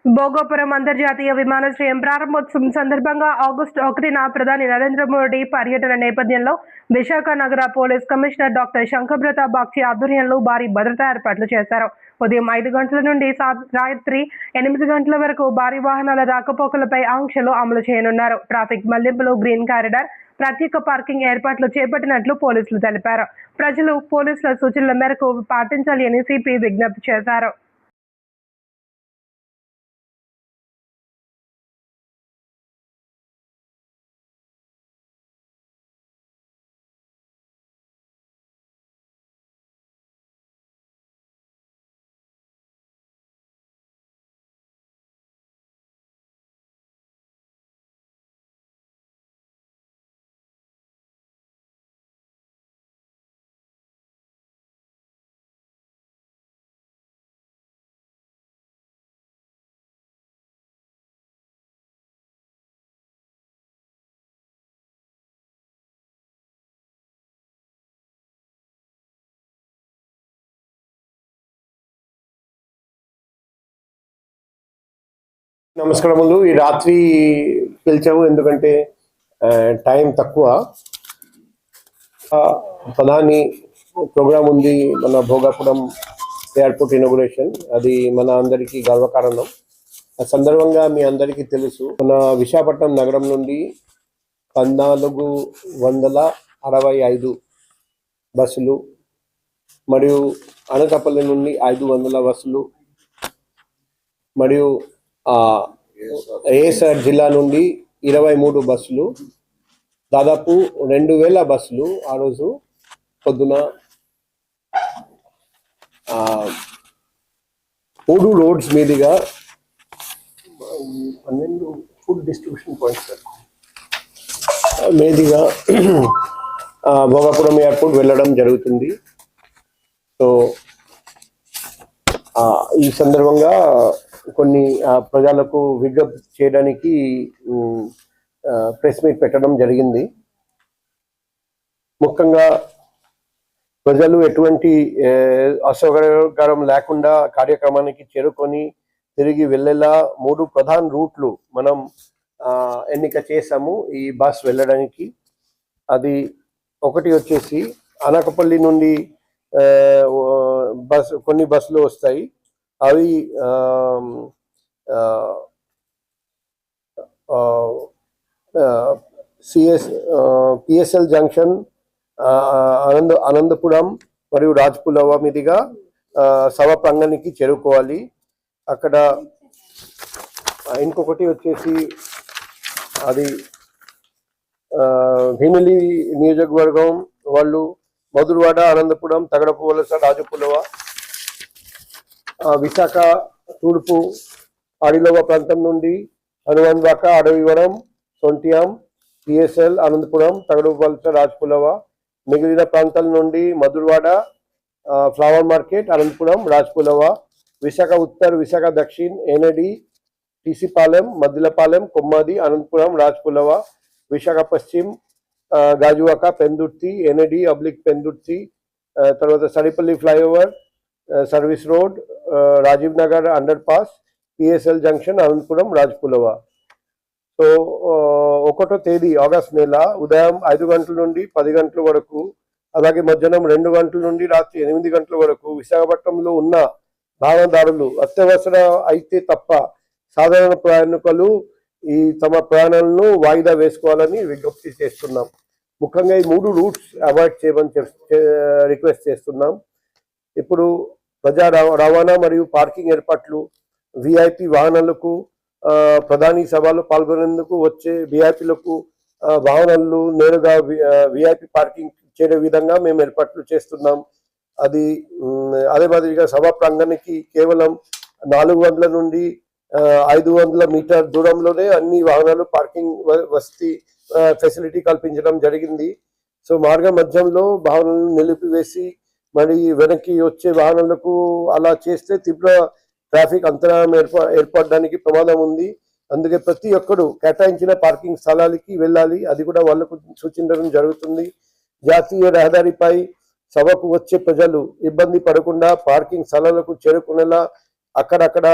భోగాపురం అంతర్జాతీయ విమానాశ్రయం ప్రారంభోత్సవం సందర్భంగా ఆగస్టు 1న ప్రధాని నరేంద్ర మోడీ పర్యటన నేపథ్యంలో విశాఖ నగర police commissioner doctor Shankhabrata Bakshi ఆధ్వర్యంలో భారీ భద్రతా ఏర్పాట్లు చేశారు. ఉదయం 5 గంటల నుండి రాత్రి 8 గంటల వరకు భారీ వాహనాల రాకపోకలపై ఆంక్షలు అమలు చేయనున్నారు. ట్రాఫిక్ మళ్లింపులు, గ్రీన్ కారిడార్, ప్రత్యేక పార్కింగ్ ఏర్పాట్లు చేపట్టినట్లు పోలీసులు తెలిపారు. ప్రజలు పోలీసుల సూచనల మేరకు పాటించాలి అని సిపి విజ్ఞప్తి చేశారు. నమస్కారములు. ఈ రాత్రి పిలిచాము ఎందుకంటే టైం తక్కువ. ప్రధాని ప్రోగ్రామ్ ఉంది, మన భోగాపురం ఎయిర్పోర్ట్ ఇనాగ్రేషన్. అది మన అందరికీ గర్వకారణం. ఆ సందర్భంగా మీ అందరికీ తెలుసు, మన విశాఖపట్నం నగరం నుండి 1465 బస్సులు మరియు అనకాపల్లి నుండి 500 బస్సులు మరియు ఏఎస్ఆర్ జిల్లా నుండి 23 బస్సులు, దాదాపు 2000 బస్సులు ఆ రోజు పొద్దున 3 రోడ్స్ మీదుగా 12 ఫుడ్ డిస్ట్రిబ్యూషన్ పాయింట్స్ మీదుగా భోగాపురం ఎయిర్పోర్ట్ వెళ్ళడం జరుగుతుంది. సో ఈ సందర్భంగా కొన్ని ప్రజలకు విజ్ఞప్తి చేయడానికి ప్రెస్ మీట్ పెట్టడం జరిగింది. ముఖ్యంగా ప్రజలు ఎటువంటి అసౌకర్యం లేకుండా కార్యక్రమానికి చేరుకొని తిరిగి వెళ్ళేలా 3 ప్రధాన రూట్లు మనం ఎన్నిక చేసాము ఈ బస్ వెళ్ళడానికి. అది ఒకటి వచ్చేసి అనకాపల్లి నుండి కొన్ని బస్సులు వస్తాయి. అవి పిఎస్ఎల్ జంక్షన్, అనంతపురం మరియు రాజ్పులవ మీదుగా సభ ప్రాంగణానికి చేరుకోవాలి. అక్కడ ఇంకొకటి వచ్చేసి అది భీమిలి నియోజకవర్గం వాళ్ళు మధురవాడ, అనంతపురం, తగడపువలస, రాజపులవ, విశాఖ తూర్పు ఆడిలోవ ప్రాంతం నుండి హనుమాన్వాక, అడవివరం, సొంటియాం, పిఎస్ఎల్, అనంతపురం, తగడపువలస, రాజపులవ, మిగిలిన ప్రాంతాల నుండి Madhurawada, flower market, Anantapuram, Rajapulava, Visakha Uttar, Visakha Dakshin, NAD, TC Palem, Maddilapalem, Kommadi, Anantapuram, Rajapulava, Visakha Paschim, Gajuwaka, Pendurthi, NAD Pendurthi, తర్వాత Saripalli flyover, service road, Rajiv Nagar underpass, PSL junction, Anantapuram, Rajpulava. So 1వ తేదీ ఆగస్ట్ నెల ఉదయం 5 గంటల నుండి 10 గంటల వరకు, అలాగే మధ్యాహ్నం 2 గంటల నుండి రాత్రి 8 గంటల వరకు విశాఖపట్నంలో ఉన్న వాహనదారులు అత్యవసర అయితే తప్ప సాధారణ ప్రయాణికులు ఈ తమ ప్రయాణాలను వాయిదా వేసుకోవాలని విజ్ఞప్తి చేస్తున్నాం. ముఖ్యంగా ఈ 3 రూట్స్ అవాయిడ్ చేయమని రిక్వెస్ట్ చేస్తున్నాం. ఇప్పుడు ప్రజా రవాణా మరియు పార్కింగ్ ఏర్పాట్లు, విఐపి వాహనాలకు, ప్రధాని సభలో పాల్గొనేందుకు వచ్చే విఐపీలకు వాహనాలు నేరుగా విఐపి పార్కింగ్ చేరే విధంగా మేము ఏర్పాట్లు చేస్తున్నాం. అదే మాదిరిగా సభా ప్రాంగణానికి కేవలం 400 నుండి 500 మీటర్ దూరంలోనే అన్ని వాహనాలు పార్కింగ్ వసతి ఫెసిలిటీ కల్పించడం జరిగింది. సో మార్గ మధ్యంలో వాహనాలను నిలిపివేసి మరి వెనక్కి వచ్చే వాహనాలకు అలా చేస్తే తీవ్ర ట్రాఫిక్ అంతరాయం ఏర్పడడానికి ప్రమాదం ఉంది. అందుకే ప్రతి ఒక్కరు కేటాయించిన పార్కింగ్ స్థలాలకి వెళ్ళాలి. అది కూడా వాళ్లకు సూచించడం జరుగుతుంది. జాతీయ రహదారిపై సభకు వచ్చే ప్రజలు ఇబ్బంది పడకుండా పార్కింగ్ స్థలాలకు చేరుకునేలా అక్కడక్కడ